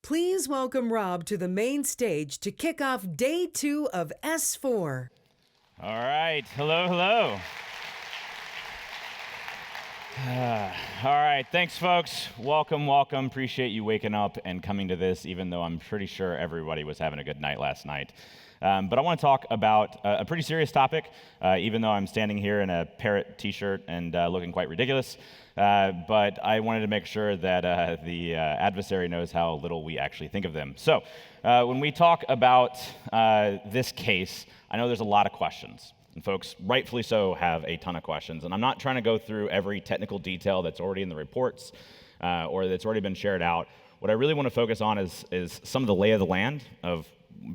Please welcome Rob to the main stage to kick off day 2 of S4. All right, hello. All right, thanks folks. Welcome. Appreciate you waking up and coming to this, even though I'm pretty sure everybody was having a good night last night. But I want to talk about a pretty serious topic, even though I'm standing here in a parrot t-shirt and looking quite ridiculous. But I wanted to make sure that the adversary knows how little we actually think of them. So when we talk about this case, I know there's a lot of questions. And folks, rightfully so, have a ton of questions. And I'm not trying to go through every technical detail that's already in the reports or that's already been shared out. What I really want to focus on is some of the lay of the land of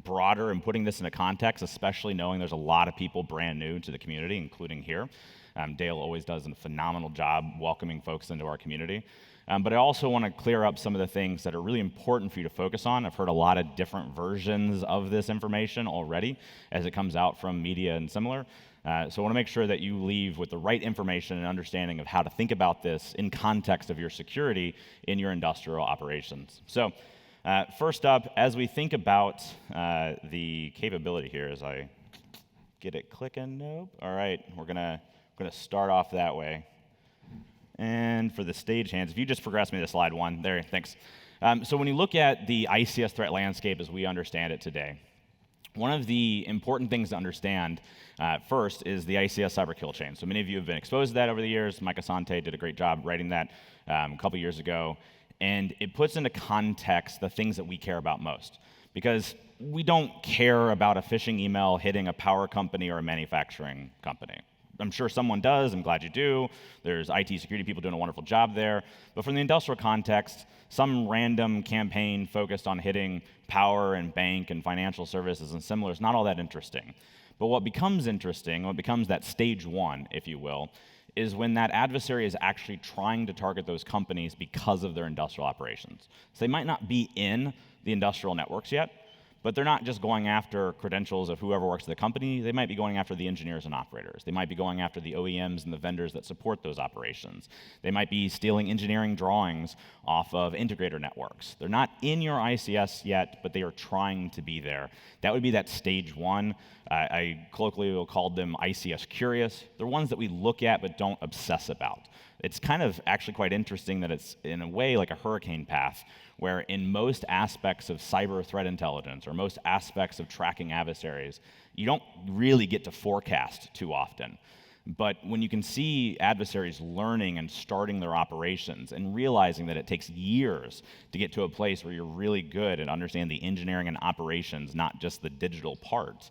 broader and putting this into context, especially knowing there's a lot of people brand new to the community, including here. Dale always does a phenomenal job welcoming folks into our community. But I also want to clear up some of the things that are really important for you to focus on. I've heard a lot of different versions of this information already as it comes out from media and similar. So I want to make sure that you leave with the right information and understanding of how to think about this in context of your security in your industrial operations. So first up, as we think about the capability here, as I get it clicking, nope. All right, we're gonna start off that way. And for the stage hands, if you just progress me to slide 1, there, thanks. So when you look at the ICS threat landscape as we understand it today, one of the important things to understand first is the ICS cyber kill chain. So many of you have been exposed to that over the years. Mike Asante did a great job writing that a couple years ago. And it puts into context the things that we care about most. Because we don't care about a phishing email hitting a power company or a manufacturing company. I'm sure someone does. I'm glad you do. There's IT security people doing a wonderful job there. But from the industrial context, some random campaign focused on hitting power and bank and financial services and similar is not all that interesting. But what becomes interesting, what becomes that stage 1, if you will, is when that adversary is actually trying to target those companies because of their industrial operations. So they might not be in the industrial networks yet, but they're not just going after credentials of whoever works at the company. They might be going after the engineers and operators. They might be going after the OEMs and the vendors that support those operations. They might be stealing engineering drawings off of integrator networks. They're not in your ICS yet, but they are trying to be there. That would be that stage 1. I colloquially will call them ICS curious. They're ones that we look at but don't obsess about. It's kind of actually quite interesting that it's, in a way, like a hurricane path, where in most aspects of cyber threat intelligence or most aspects of tracking adversaries, you don't really get to forecast too often. But when you can see adversaries learning and starting their operations and realizing that it takes years to get to a place where you're really good at understanding the engineering and operations, not just the digital parts,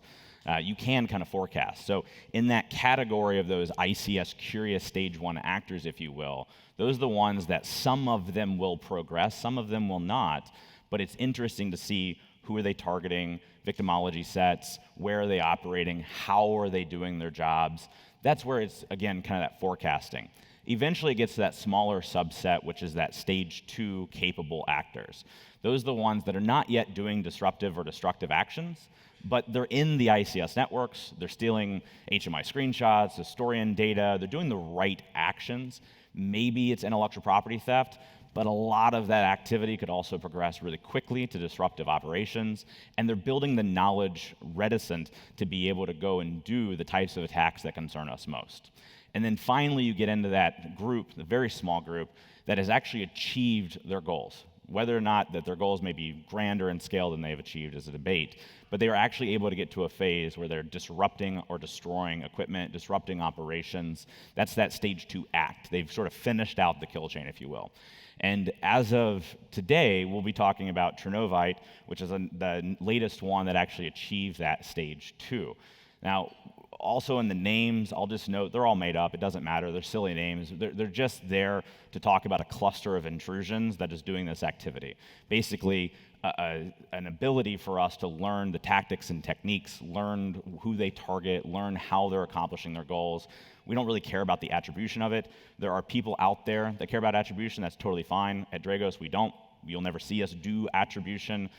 you can kind of forecast. So in that category of those ICS curious stage 1 actors, if you will, those are the ones that some of them will progress, some of them will not, but it's interesting to see who are they targeting, victimology sets, where are they operating, how are they doing their jobs. That's where it's, again, kind of that forecasting. Eventually it gets to that smaller subset, which is that stage 2 capable actors. Those are the ones that are not yet doing disruptive or destructive actions, but they're in the ICS networks, they're stealing HMI screenshots, historian data, they're doing the right actions. Maybe it's intellectual property theft, but a lot of that activity could also progress really quickly to disruptive operations, and they're building the knowledge reticent to be able to go and do the types of attacks that concern us most. And then finally, you get into that group, the very small group, that has actually achieved their goals. Whether or not that their goals may be grander in scale than they've achieved is a debate, but they are actually able to get to a phase where they're disrupting or destroying equipment, disrupting operations. That's that stage 2 act. They've sort of finished out the kill chain, if you will. And as of today, we'll be talking about Trinovite, which is the latest one that actually achieved that stage 2. Now, also in the names, I'll just note, they're all made up. It doesn't matter. They're silly names. They're just there to talk about a cluster of intrusions that is doing this activity. Basically, an ability for us to learn the tactics and techniques, learn who they target, learn how they're accomplishing their goals. We don't really care about the attribution of it. There are people out there that care about attribution. That's totally fine. At Dragos, we don't. You'll never see us do attribution.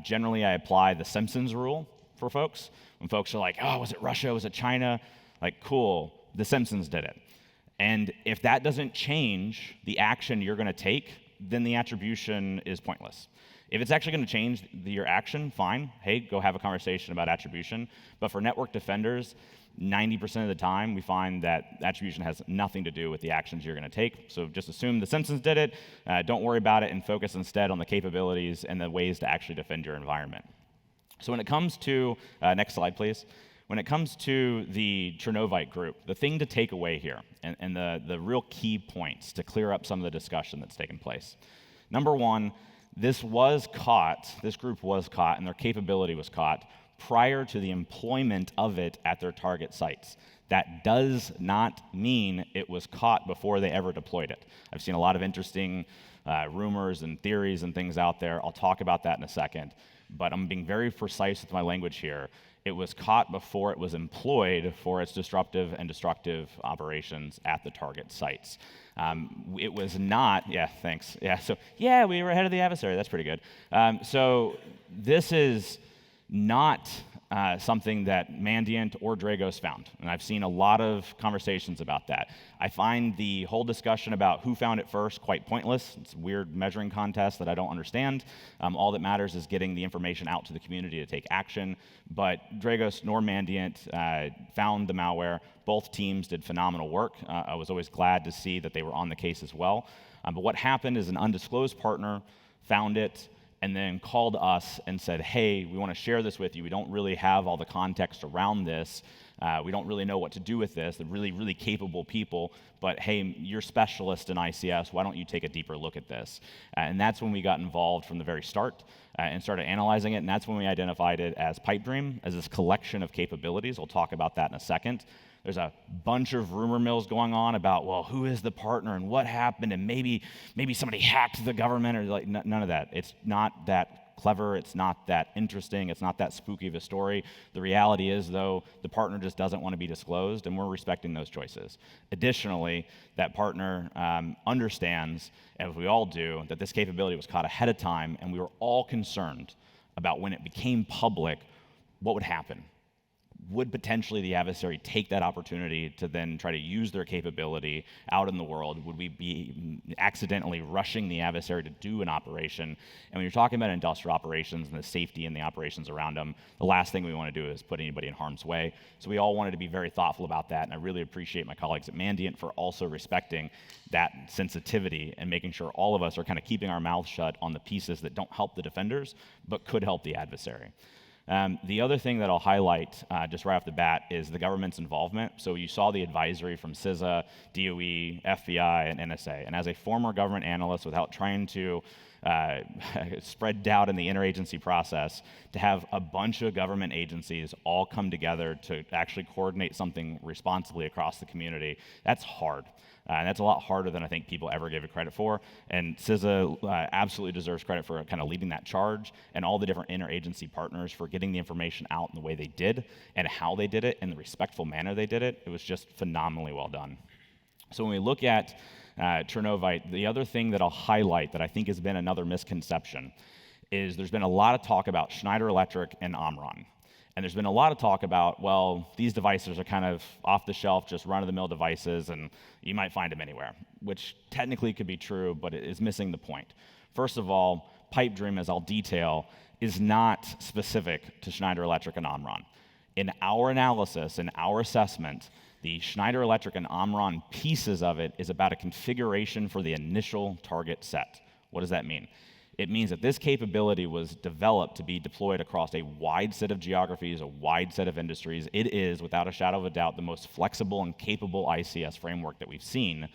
Generally, I apply the Simpsons Rule for folks. When folks are like, oh, was it Russia? Was it China? Like, cool, the Simpsons did it. And if that doesn't change the action you're going to take, then the attribution is pointless. If it's actually going to change your action, fine. Hey, go have a conversation about attribution. But for network defenders, 90% of the time, we find that attribution has nothing to do with the actions you're going to take. So just assume the Simpsons did it. Don't worry about it and focus instead on the capabilities and the ways to actually defend your environment. So when it comes to, next slide, please. When it comes to the Chernovite group, the thing to take away here and the real key points to clear up some of the discussion that's taken place. Number one, this group was caught, and their capability was caught prior to the employment of it at their target sites. That does not mean it was caught before they ever deployed it. I've seen a lot of interesting rumors and theories and things out there. I'll talk about that in a second, but I'm being very precise with my language here. It was caught before it was employed for its disruptive and destructive operations at the target sites. It was not, yeah, thanks. Yeah, so, yeah, we were ahead of the adversary. That's pretty good. So this is not something that Mandiant or Dragos found. And I've seen a lot of conversations about that. I find the whole discussion about who found it first quite pointless. It's a weird measuring contest that I don't understand. All that matters is getting the information out to the community to take action. But Dragos nor Mandiant found the malware. Both teams did phenomenal work. I was always glad to see that they were on the case as well. But what happened is an undisclosed partner found it and then called us and said, hey, we want to share this with you. We don't really have all the context around this. We don't really know what to do with this. They're really, really capable people, but hey, you're specialist in ICS. Why don't you take a deeper look at this? And that's when we got involved from the very start and started analyzing it, and that's when we identified it as PIPEDREAM, as this collection of capabilities. We'll talk about that in a second. There's a bunch of rumor mills going on about, well, who is the partner and what happened, and maybe somebody hacked the government, or like none of that. It's not that clever. It's not that interesting. It's not that spooky of a story. The reality is, though, the partner just doesn't want to be disclosed, and we're respecting those choices. Additionally, that partner understands, as we all do, that this capability was caught ahead of time, and we were all concerned about when it became public, what would happen. Would potentially the adversary take that opportunity to then try to use their capability out in the world? Would we be accidentally rushing the adversary to do an operation? And when you're talking about industrial operations and the safety and the operations around them, the last thing we want to do is put anybody in harm's way. So we all wanted to be very thoughtful about that, and I really appreciate my colleagues at Mandiant for also respecting that sensitivity and making sure all of us are kind of keeping our mouths shut on the pieces that don't help the defenders but could help the adversary. The other thing that I'll highlight just right off the bat is the government's involvement. So you saw the advisory from CISA, DOE, FBI, and NSA. And as a former government analyst, without trying to spread doubt in the interagency process, to have a bunch of government agencies all come together to actually coordinate something responsibly across the community, that's hard. And that's a lot harder than I think people ever give it credit for. And CISA absolutely deserves credit for kind of leading that charge, and all the different interagency partners for getting the information out in the way they did, and how they did it, and the respectful manner they did it. It was just phenomenally well done. So when we look at Chernovite, the other thing that I'll highlight that I think has been another misconception is there's been a lot of talk about Schneider Electric and Omron. And there's been a lot of talk about, well, these devices are kind of off-the-shelf, just run-of-the-mill devices, and you might find them anywhere, which technically could be true, but it is missing the point. First of all, PIPEDREAM, as I'll detail, is not specific to Schneider Electric and Omron. In our analysis, in our assessment, the Schneider Electric and Omron pieces of it is about a configuration for the initial target set. What does that mean? It means that this capability was developed to be deployed across a wide set of geographies, a wide set of industries. It is, without a shadow of a doubt, the most flexible and capable ICS framework that we've seen.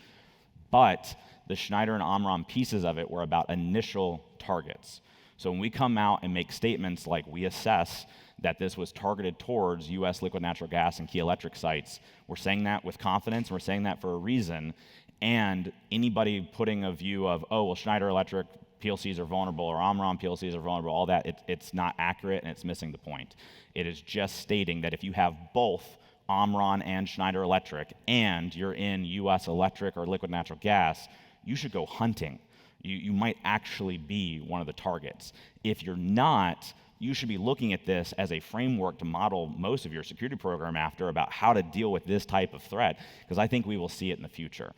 But the Schneider and Omron pieces of it were about initial targets. So when we come out and make statements like we assess that this was targeted towards U.S. liquid natural gas and key electric sites, we're saying that with confidence, and we're saying that for a reason. And anybody putting a view of, oh, well, Schneider Electric PLCs are vulnerable, or Omron PLCs are vulnerable, all that, it's not accurate, and it's missing the point. It is just stating that if you have both Omron and Schneider Electric, and you're in U.S. electric or liquid natural gas, you should go hunting. You might actually be one of the targets. If you're not, you should be looking at this as a framework to model most of your security program after about how to deal with this type of threat, because I think we will see it in the future.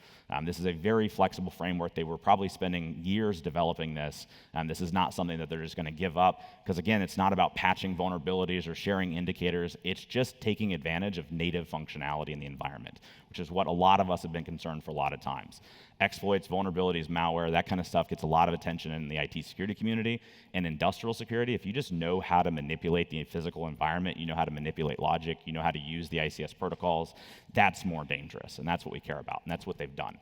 This is a very flexible framework. They were probably spending years developing this. This is not something that they're just going to give up, because again, it's not about patching vulnerabilities or sharing indicators. It's just taking advantage of native functionality in the environment, which is what a lot of us have been concerned for a lot of times. Exploits, vulnerabilities, malware, that kind of stuff gets a lot of attention in the IT security community and industrial security. If you just know how to manipulate the physical environment, you know how to manipulate logic, you know how to use the ICS protocols, that's more dangerous, and that's what we care about, and that's what they've done.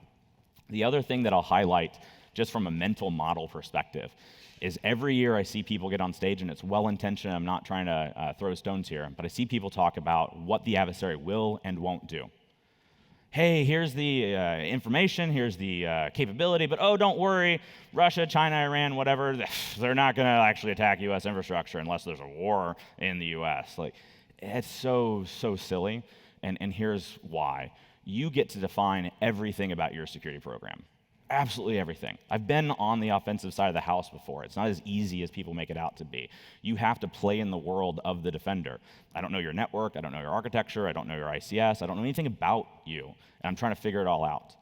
The other thing that I'll highlight, just from a mental model perspective, is every year I see people get on stage, and it's well-intentioned. I'm not trying to throw stones here, but I see people talk about what the adversary will and won't do. Hey, here's the information, here's the capability, but oh, don't worry, Russia, China, Iran, whatever, they're not going to actually attack U.S. infrastructure unless there's a war in the U.S. Like, it's so silly, and here's why. You get to define everything about your security program. Absolutely everything. I've been on the offensive side of the house before. It's not as easy as people make it out to be. You have to play in the world of the defender. I don't know your network, I don't know your architecture, I don't know your ICS, I don't know anything about you, and I'm trying to figure it all out.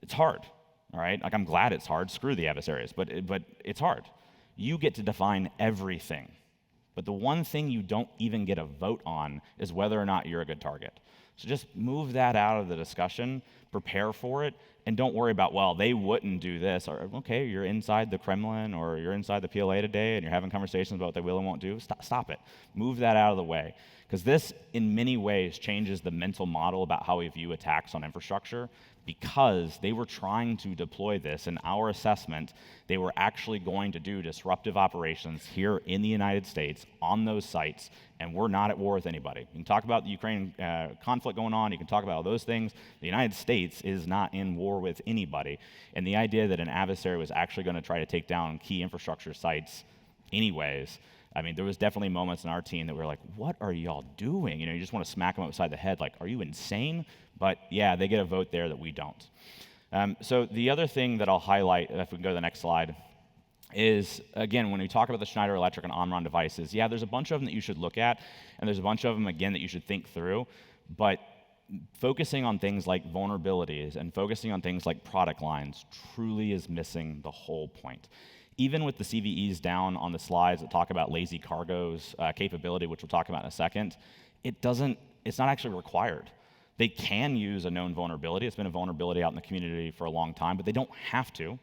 It's hard, all right? Like, I'm glad it's hard. Screw the adversaries, but it's hard. You get to define everything. But the one thing you don't even get a vote on is whether or not you're a good target. So just move that out of the discussion, prepare for it, and don't worry about, well, they wouldn't do this. Or, okay, you're inside the Kremlin or you're inside the PLA today and you're having conversations about what they will and won't do. Stop it. Move that out of the way. Because this, in many ways, changes the mental model about how we view attacks on infrastructure, because they were trying to deploy this. In our assessment, they were actually going to do disruptive operations here in the United States on those sites, and we're not at war with anybody. You can talk about the Ukraine conflict going on, you can talk about all those things. The United States is not in war with anybody, and the idea that an adversary was actually going to try to take down key infrastructure sites anyways, I mean, there was definitely moments in our team that we were like, what are y'all doing? You know, you just want to smack them upside the head, like, are you insane? But yeah, they get a vote there that we don't. So the other thing that I'll highlight, if we can go to the next slide, is, again, when we talk about the Schneider Electric and Omron devices, yeah, there's a bunch of them that you should look at, and there's a bunch of them, again, that you should think through, but focusing on things like vulnerabilities and focusing on things like product lines truly is missing the whole point. Even with the CVEs down on the slides that talk about lazy cargo's capability, which we'll talk about in a second, it's not actually required. They can use a known vulnerability. It's been a vulnerability out in the community for a long time, but they don't have to.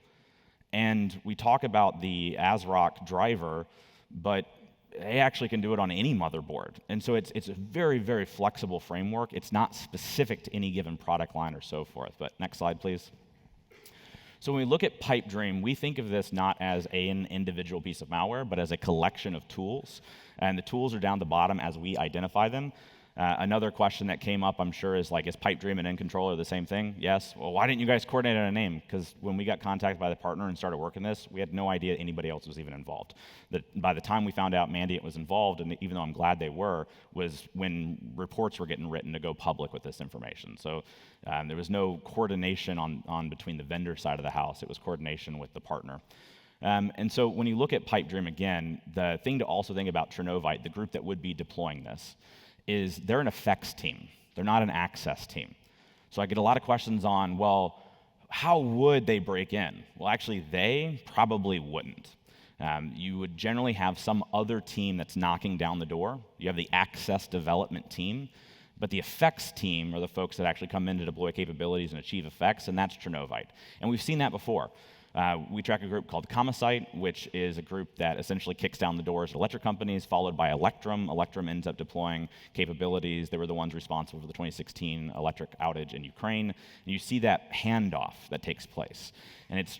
And we talk about the ASRock driver, but they actually can do it on any motherboard. And so it's a very, very flexible framework. It's not specific to any given product line or so forth. But next slide, please. So when we look at PIPEDREAM, we think of this not as an individual piece of malware, but as a collection of tools. And the tools are down the bottom as we identify them. Another question that came up, I'm sure, is like, is PIPEDREAM and INCONTROLLER the same thing? Yes. Well, why didn't you guys coordinate on a name? Because when we got contacted by the partner and started working this, we had no idea anybody else was even involved. By the time we found out Mandiant was involved, and even though I'm glad they were, was when reports were getting written to go public with this information. So there was no coordination on between the vendor side of the house. It was coordination with the partner. And so when you look at PIPEDREAM again, the thing to also think about Chernovite, the group that would be deploying this, is they're an effects team. They're not an access team. So I get a lot of questions on, well, how would they break in? Well, actually, they probably wouldn't. You would generally have some other team that's knocking down the door. You have the access development team, but the effects team are the folks that actually come in to deploy capabilities and achieve effects, and that's Chernovite. And we've seen that before. We track a group called Comicite, which is a group that essentially kicks down the doors of electric companies, followed by Electrum. Electrum ends up deploying capabilities. They were the ones responsible for the 2016 electric outage in Ukraine. And you see that handoff that takes place. And it's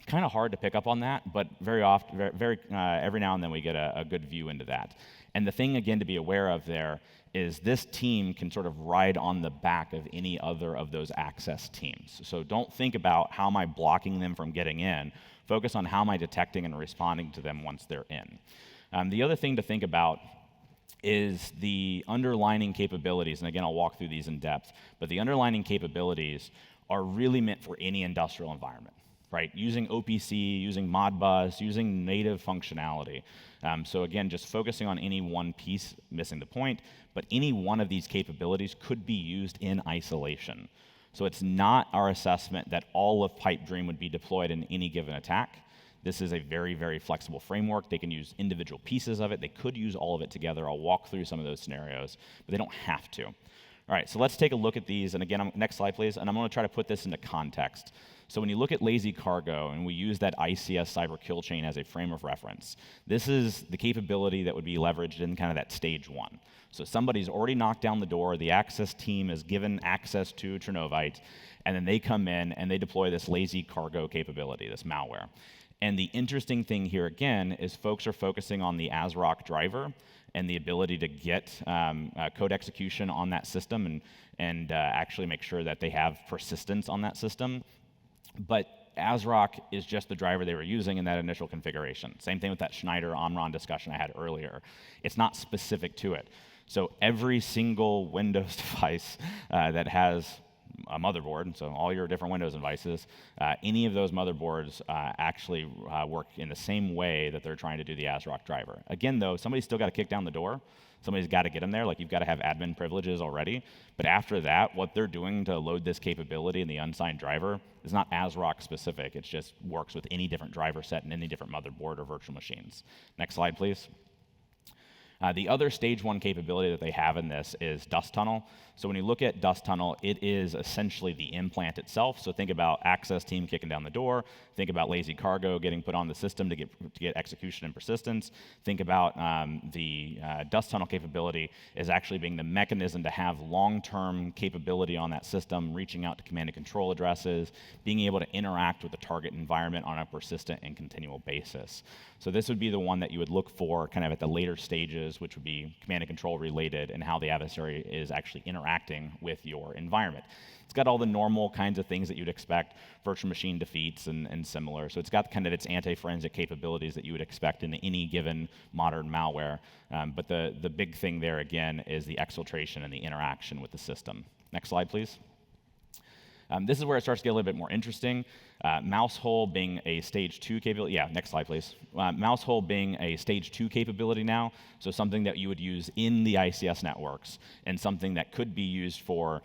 kind of hard to pick up on that, but very often, every now and then we get a good view into that. And the thing, again, to be aware of there is this team can sort of ride on the back of any other of those access teams. So don't think about how am I blocking them from getting in. Focus on how am I detecting and responding to them once they're in. The other thing to think about is the underlining capabilities, and again, I'll walk through these in depth, but the underlining capabilities are really meant for any industrial environment. right? Using OPC, using Modbus, using native functionality. So again, just focusing on any one piece, missing the point, but any one of these capabilities could be used in isolation. So it's not our assessment that all of PIPEDREAM would be deployed in any given attack. This is a very, very flexible framework. They can use individual pieces of it. They could use all of it together. I'll walk through some of those scenarios, but they don't have to. All right, so let's take a look at these. And again, next slide, please. And I'm going to try to put this into context. So when you look at lazy cargo, and we use that ICS cyber kill chain as a frame of reference, this is the capability that would be leveraged in kind of that stage one. So somebody's already knocked down the door, the access team is given access to Trinovite, and then they come in and they deploy this lazy cargo capability, this malware. And the interesting thing here again is folks are focusing on the ASRock driver and the ability to get code execution on that system and actually make sure that they have persistence on that system. But ASRock is just the driver they were using in that initial configuration. Same thing with that Schneider-Omron discussion I had earlier. It's not specific to it. So every single Windows device that has a motherboard, so all your different Windows devices, any of those motherboards actually work in the same way that they're trying to do the ASRock driver. Again, though, somebody's still got to kick down the door. Somebody's got to get in there, like you've got to have admin privileges already. But after that, what they're doing to load this capability in the unsigned driver is not ASRock specific. It just works with any different driver set and any different motherboard or virtual machines. Next slide, please. The other stage one capability that they have in this is Dust Tunnel. So when you look at Dust Tunnel, it is essentially the implant itself. So think about access team kicking down the door. Think about lazy cargo getting put on the system to get execution and persistence. Think about the Dust Tunnel capability is actually being the mechanism to have long-term capability on that system, reaching out to command and control addresses, being able to interact with the target environment on a persistent and continual basis. So this would be the one that you would look for kind of at the later stages, which would be command and control related and how the adversary is actually interacting with your environment. It's got all the normal kinds of things that you'd expect, virtual machine defeats and similar. So it's got kind of its anti-forensic capabilities that you would expect in any given modern malware. But the big thing there, again, is the exfiltration and the interaction with the system. Next slide, please. This is where it starts to get a little bit more interesting. Mousehole being a stage 2 capability. Yeah, next slide, please. Mousehole being a stage 2 capability now, so something that you would use in the ICS networks and something that could be used for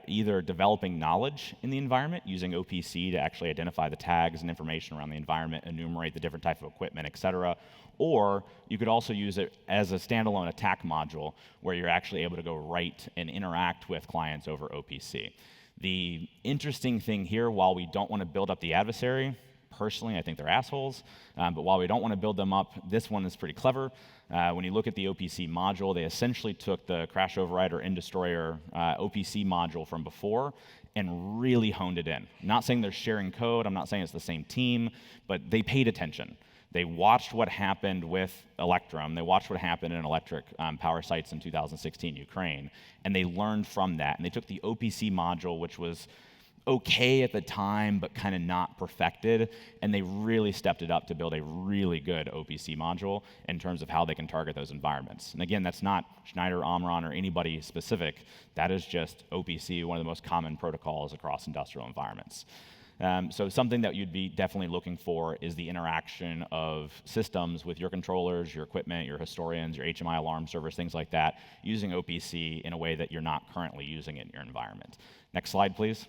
either developing knowledge in the environment, using OPC to actually identify the tags and information around the environment, enumerate the different type of equipment, et cetera. Or you could also use it as a standalone attack module where you're actually able to go write and interact with clients over OPC. The interesting thing here, while we don't want to build up the adversary, personally, I think they're assholes, but while we don't want to build them up, this one is pretty clever. When you look at the OPC module, they essentially took the crash override or in-destroyer OPC module from before and really honed it in. I'm not saying they're sharing code, I'm not saying it's the same team, but they paid attention. They watched what happened with Electrum. They watched what happened in electric power sites in 2016 Ukraine, and they learned from that. And they took the OPC module, which was okay at the time, but kind of not perfected, and they really stepped it up to build a really good OPC module in terms of how they can target those environments. And again, that's not Schneider, Omron, or anybody specific. That is just OPC, one of the most common protocols across industrial environments. So something that you'd be definitely looking for is the interaction of systems with your controllers, your equipment, your historians, your HMI alarm servers, things like that, using OPC in a way that you're not currently using it in your environment. Next slide, please.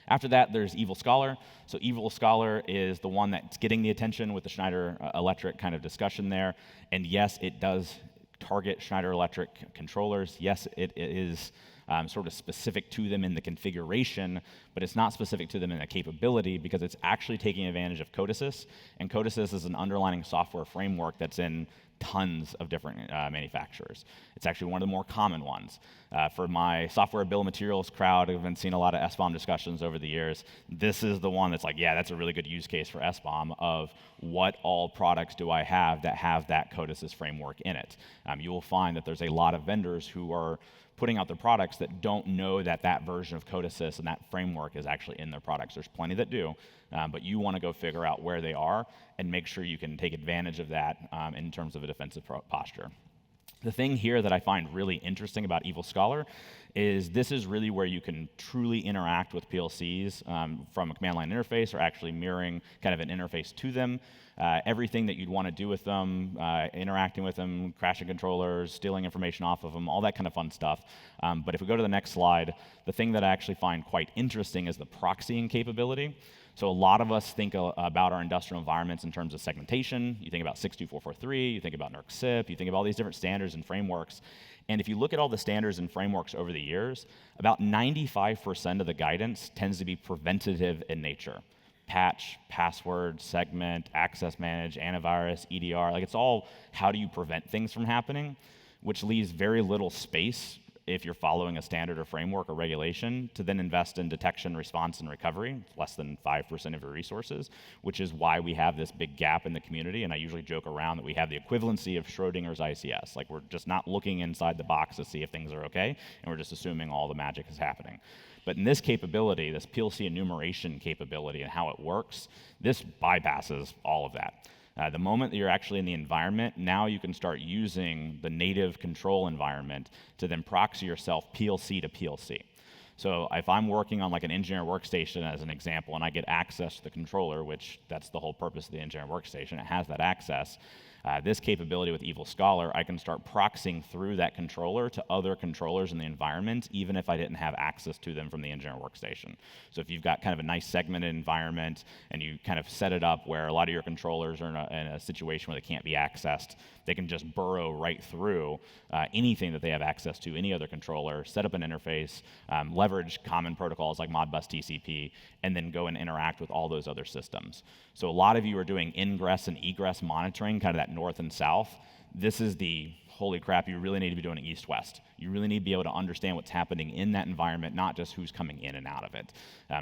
After that, there's Evil Scholar. So Evil Scholar is the one that's getting the attention with the Schneider Electric kind of discussion there. And yes, it does target Schneider Electric controllers. Yes, it is sort of specific to them in the configuration, but it's not specific to them in the capability because it's actually taking advantage of Codesys. And Codesys is an underlying software framework that's in tons of different manufacturers. It's actually one of the more common ones. For my software bill of materials crowd, I've been seeing a lot of SBOM discussions over the years. This is the one that's like, yeah, that's a really good use case for SBOM of what all products do I have that Codesys framework in it. You will find that there's a lot of vendors who are putting out their products that don't know that that version of Codesys and that framework is actually in their products. There's plenty that do, but you want to go figure out where they are and make sure you can take advantage of that in terms of a defensive posture. The thing here that I find really interesting about Evil Scholar is this is really where you can truly interact with PLCs from a command line interface or actually mirroring kind of an interface to them. Everything that you'd want to do with them, interacting with them, crashing controllers, stealing information off of them, all that kind of fun stuff. But if we go to the next slide, the thing that I actually find quite interesting is the proxying capability. So a lot of us think about our industrial environments in terms of segmentation. You think about 62443, you think about NERC CIP, you think of all these different standards and frameworks. And if you look at all the standards and frameworks over the years, about 95% of the guidance tends to be preventative in nature. Patch, password, segment, access manage, antivirus, EDR, like it's all how do you prevent things from happening, which leaves very little space if you're following a standard or framework or regulation to then invest in detection, response, and recovery, less than 5% of your resources, which is why we have this big gap in the community. And I usually joke around that we have the equivalency of Schrodinger's ICS. Like we're just not looking inside the box to see if things are okay, and we're just assuming all the magic is happening. But in this capability, this PLC enumeration capability and how it works, this bypasses all of that. The moment that you're actually in the environment, now you can start using the native control environment to then proxy yourself PLC to PLC. So if I'm working on like an engineer workstation as an example, and I get access to the controller, which that's the whole purpose of the engineer workstation, it has that access. This capability with Evil Scholar, I can start proxying through that controller to other controllers in the environment, even if I didn't have access to them from the engineer workstation. So if you've got kind of a nice segmented environment and you kind of set it up where a lot of your controllers are in a situation where they can't be accessed, they can just burrow right through anything that they have access to, any other controller, set up an interface, leverage common protocols like Modbus TCP, and then go and interact with all those other systems. So a lot of you are doing ingress and egress monitoring, kind of that north and south. This is the holy crap, you really need to be doing it east-west. You really need to be able to understand what's happening in that environment, not just who's coming in and out of it.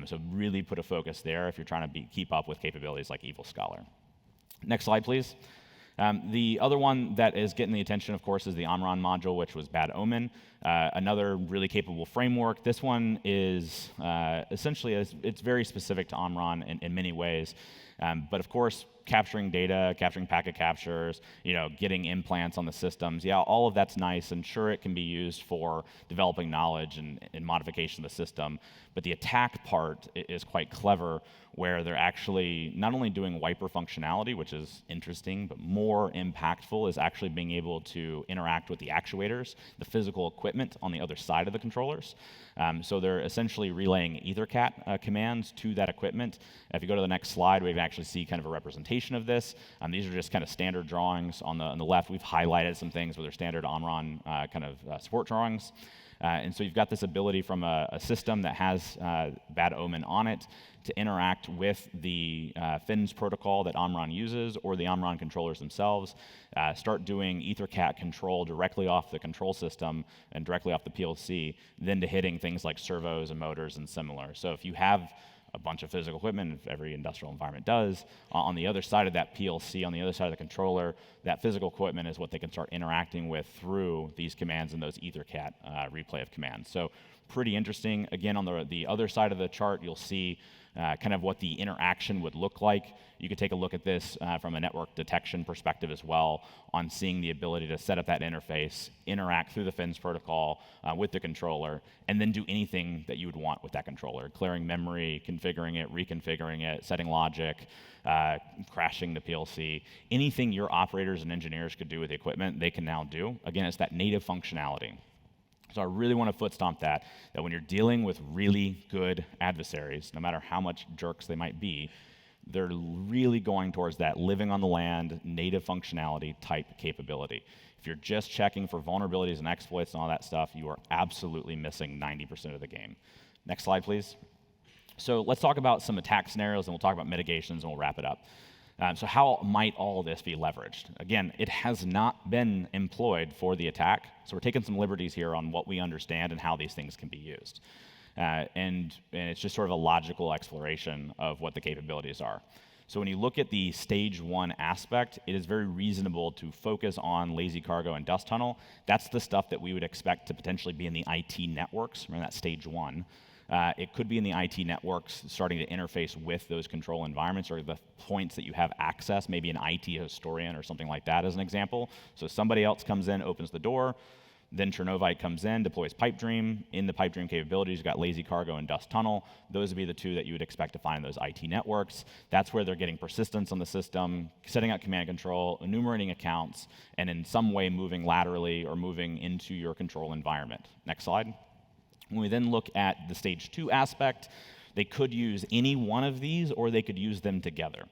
So really put a focus there if you're trying to keep up with capabilities like Evil Scholar. Next slide, please. The other one that is getting the attention, of course, is the Omron module, which was Bad Omen. Another really capable framework. This one is essentially, it's very specific to Omron in many ways. But of course, capturing data, capturing packet captures, getting implants on the systems, yeah, all of that's nice, and sure, it can be used for developing knowledge and modification of the system. But the attack part is quite clever, where they're actually not only doing wiper functionality, which is interesting, but more impactful is actually being able to interact with the actuators, the physical equipment on the other side of the controllers. So they're essentially relaying EtherCAT commands to that equipment. If you go to the next slide, we can actually see kind of a representation of this. These are just kind of standard drawings. On the left, we've highlighted some things with our standard Omron kind of support drawings. And so you've got this ability from a system that has Bad Omen on it to interact with the FINS protocol that Omron uses or the Omron controllers themselves, start doing EtherCAT control directly off the control system and directly off the PLC, then to hitting things like servos and motors and similar. So if you have a bunch of physical equipment, if every industrial environment does, on the other side of that PLC, on the other side of the controller, that physical equipment is what they can start interacting with through these commands and those EtherCAT replay of commands. So pretty interesting. Again, on the other side of the chart, you'll see kind of what the interaction would look like. You could take a look at this from a network detection perspective as well, on seeing the ability to set up that interface, interact through the FINS protocol with the controller, and then do anything that you would want with that controller, clearing memory, configuring it, reconfiguring it, setting logic, crashing the PLC. Anything your operators and engineers could do with the equipment, they can now do. Again, it's that native functionality. So I really want to foot stomp that when you're dealing with really good adversaries, no matter how much jerks they might be, they're really going towards that living on the land, native functionality type capability. If you're just checking for vulnerabilities and exploits and all that stuff, you are absolutely missing 90% of the game. Next slide, please. So let's talk about some attack scenarios, and we'll talk about mitigations, and we'll wrap it up. So how might all this be leveraged? Again, it has not been employed for the attack, so we're taking some liberties here on what we understand and how these things can be used. And it's just sort of a logical exploration of what the capabilities are. So when you look at the stage 1 aspect, it is very reasonable to focus on lazy cargo and dust tunnel. That's the stuff that we would expect to potentially be in the IT networks, remember that stage 1. It could be in the IT networks starting to interface with those control environments or the points that you have access, maybe an IT historian or something like that as an example. So somebody else comes in, opens the door, then Chernovite comes in, deploys PIPEDREAM. In the PIPEDREAM capabilities, you've got lazy cargo and dust tunnel. Those would be the two that you would expect to find in those IT networks. That's where they're getting persistence on the system, setting up command and control, enumerating accounts, and in some way moving laterally or moving into your control environment. Next slide. When we then look at the stage 2 aspect, they could use any one of these or they could use them together.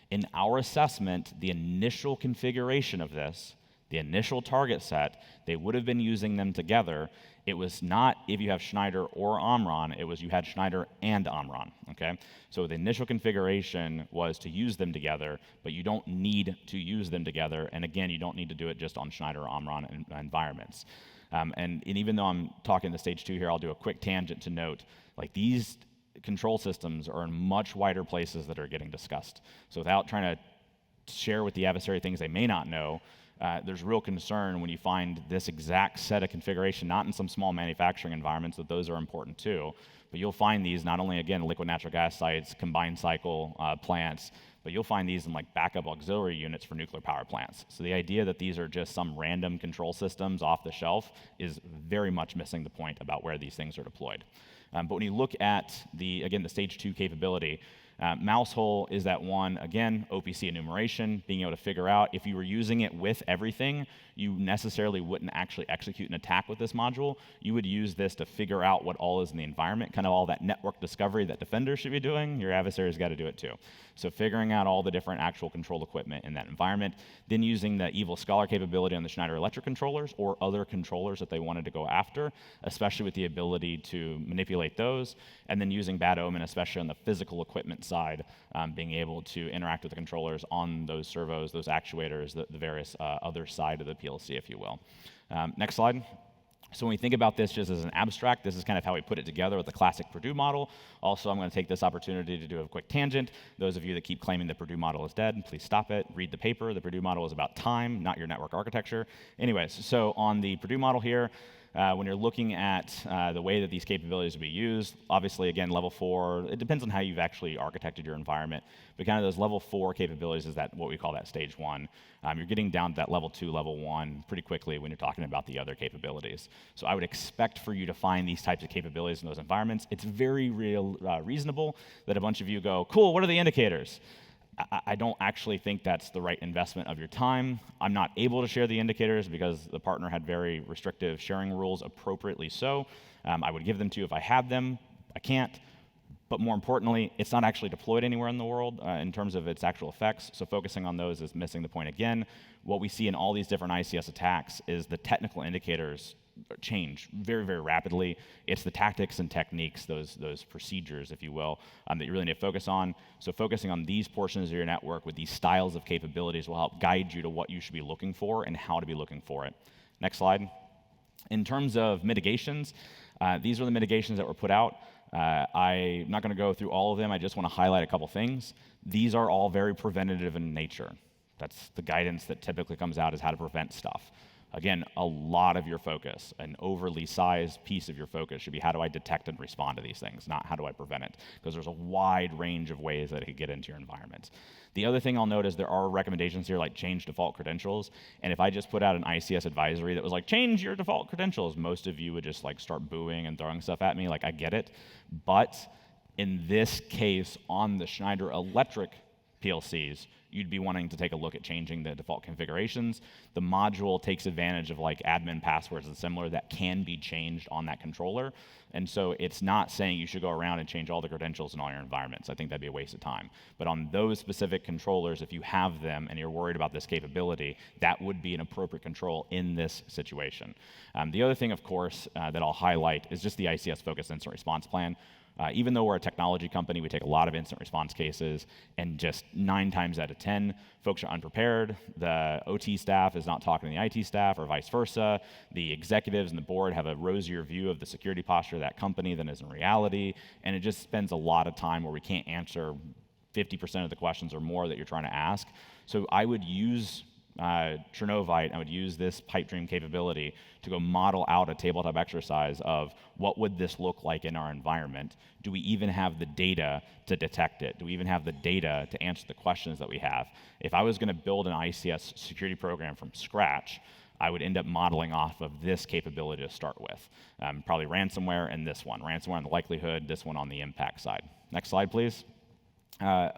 In our assessment, the initial configuration of this, the initial target set, they would have been using them together. It was not if you have Schneider or Omron, it was you had Schneider and Omron, okay? So the initial configuration was to use them together, but you don't need to use them together. And again, you don't need to do it just on Schneider or Omron environments. And even though I'm talking the stage 2 here, I'll do a quick tangent to note, like these control systems are in much wider places that are getting discussed. So without trying to share with the adversary things they may not know, there's real concern when you find this exact set of configuration, not in some small manufacturing environments, that those are important too, but you'll find these not only, again, liquid natural gas sites, combined cycle plants, but you'll find these in like backup auxiliary units for nuclear power plants. So the idea that these are just some random control systems off the shelf is very much missing the point about where these things are deployed. But when you look at the stage 2 capability, Mousehole is that one, again, OPC enumeration, being able to figure out if you were using it with everything, you necessarily wouldn't actually execute an attack with this module. You would use this to figure out what all is in the environment, kind of all that network discovery that defenders should be doing. Your adversary's got to do it too. So figuring out all the different actual control equipment in that environment, then using the Evil Scholar capability on the Schneider Electric controllers or other controllers that they wanted to go after, especially with the ability to manipulate those, and then using Bad Omen, especially on the physical equipment side, being able to interact with the controllers on those servos, those actuators, the various other side of the PLC, if you will. Next slide. So when we think about this just as an abstract, this is kind of how we put it together with the classic Purdue model. Also, I'm going to take this opportunity to do a quick tangent. Those of you that keep claiming the Purdue model is dead, please stop it. Read the paper. The Purdue model is about time, not your network architecture. Anyways, so on the Purdue model here, when you're looking at the way that these capabilities will be used, obviously, again, level 4, it depends on how you've actually architected your environment, but kind of those level 4 capabilities is that what we call that stage 1. You're getting down to that level 2, level 1 pretty quickly when you're talking about the other capabilities. So I would expect for you to find these types of capabilities in those environments. It's very reasonable that a bunch of you go, cool, what are the indicators? I don't actually think that's the right investment of your time. I'm not able to share the indicators because the partner had very restrictive sharing rules, appropriately so. I would give them to you if I had them. I can't. But more importantly, it's not actually deployed anywhere in the world in terms of its actual effects, so focusing on those is missing the point again. What we see in all these different ICS attacks is the technical indicators change very, very rapidly. It's the tactics and techniques, those procedures, if you will, that you really need to focus on. So focusing on these portions of your network with these styles of capabilities will help guide you to what you should be looking for and how to be looking for it. Next slide. In terms of mitigations, these are the mitigations that were put out. I'm not going to go through all of them. I just want to highlight a couple things. These are all very preventative in nature. That's the guidance that typically comes out, is how to prevent stuff. Again, a lot of your focus, an overly sized piece of your focus should be how do I detect and respond to these things, not how do I prevent it, because there's a wide range of ways that it could get into your environment. The other thing I'll note is there are recommendations here like change default credentials, and if I just put out an ICS advisory that was like, change your default credentials, most of you would just like start booing and throwing stuff at me, like I get it, but in this case, on the Schneider Electric PLCs, you'd be wanting to take a look at changing the default configurations. The module takes advantage of like admin passwords and similar that can be changed on that controller. And so it's not saying you should go around and change all the credentials in all your environments. I think that'd be a waste of time. But on those specific controllers, if you have them and you're worried about this capability, that would be an appropriate control in this situation. The other thing, of course, that I'll highlight is just the ICS Focused Incident Response Plan. Even though we're a technology company, we take a lot of incident response cases, and just 9 times out of 10, folks are unprepared. The OT staff is not talking to the IT staff, or vice versa. The executives and the board have a rosier view of the security posture of that company than is in reality, and it just spends a lot of time where we can't answer 50% of the questions or more that you're trying to ask. So I would use Chernovite, I would use this PIPEDREAM capability to go model out a tabletop exercise of what would this look like in our environment. Do we even have the data to detect it? Do we even have the data to answer the questions that we have? If I was going to build an ICS security program from scratch, I would end up modeling off of this capability to start with. Probably ransomware and this one. Ransomware on the likelihood, this one on the impact side. Next slide, please.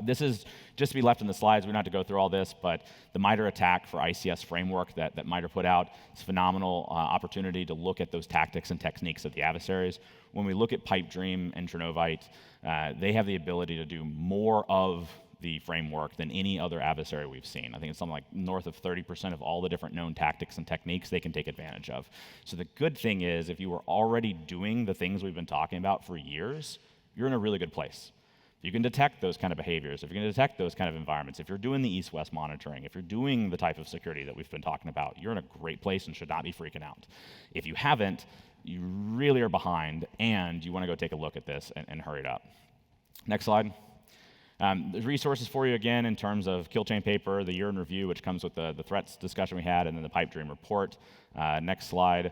This is just to be left in the slides. We don't have to go through all this, but the MITRE ATT&CK for ICS framework that MITRE put out is a phenomenal opportunity to look at those tactics and techniques of the adversaries. When we look at PIPEDREAM and Chernovite, they have the ability to do more of the framework than any other adversary we've seen. I think it's something like north of 30% of all the different known tactics and techniques they can take advantage of. So the good thing is, if you were already doing the things we've been talking about for years, you're in a really good place. You can detect those kind of behaviors, if you can detect those kind of environments, if you're doing the east-west monitoring, if you're doing the type of security that we've been talking about, you're in a great place and should not be freaking out. If you haven't, you really are behind, and you want to go take a look at this and hurry it up. Next slide. There's resources for you again in terms of kill chain paper, the year in review, which comes with the threats discussion we had, and then the PIPEDREAM report. Next slide.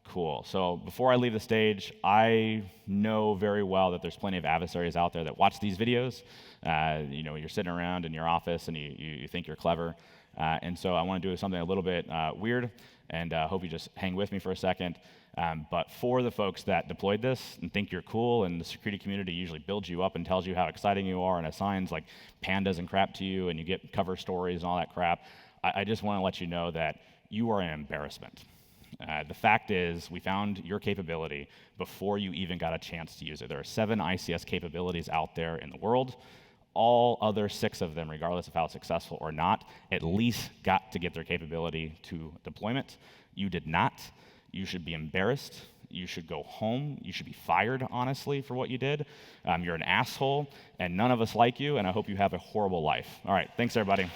Cool. So before I leave the stage, I know very well that there's plenty of adversaries out there that watch these videos. You're sitting around in your office and you think you're clever. And so I want to do something a little bit weird, and hope you just hang with me for a second. But for the folks that deployed this and think you're cool, and the security community usually builds you up and tells you how exciting you are and assigns like pandas and crap to you, and you get cover stories and all that crap, I just want to let you know that you are an embarrassment. The fact is, we found your capability before you even got a chance to use it. There are 7 ICS capabilities out there in the world. All other 6 of them, regardless of how successful or not, at least got to get their capability to deployment. You did not. You should be embarrassed. You should go home. You should be fired, honestly, for what you did. You're an asshole, and none of us like you, and I hope you have a horrible life. All right, thanks, everybody.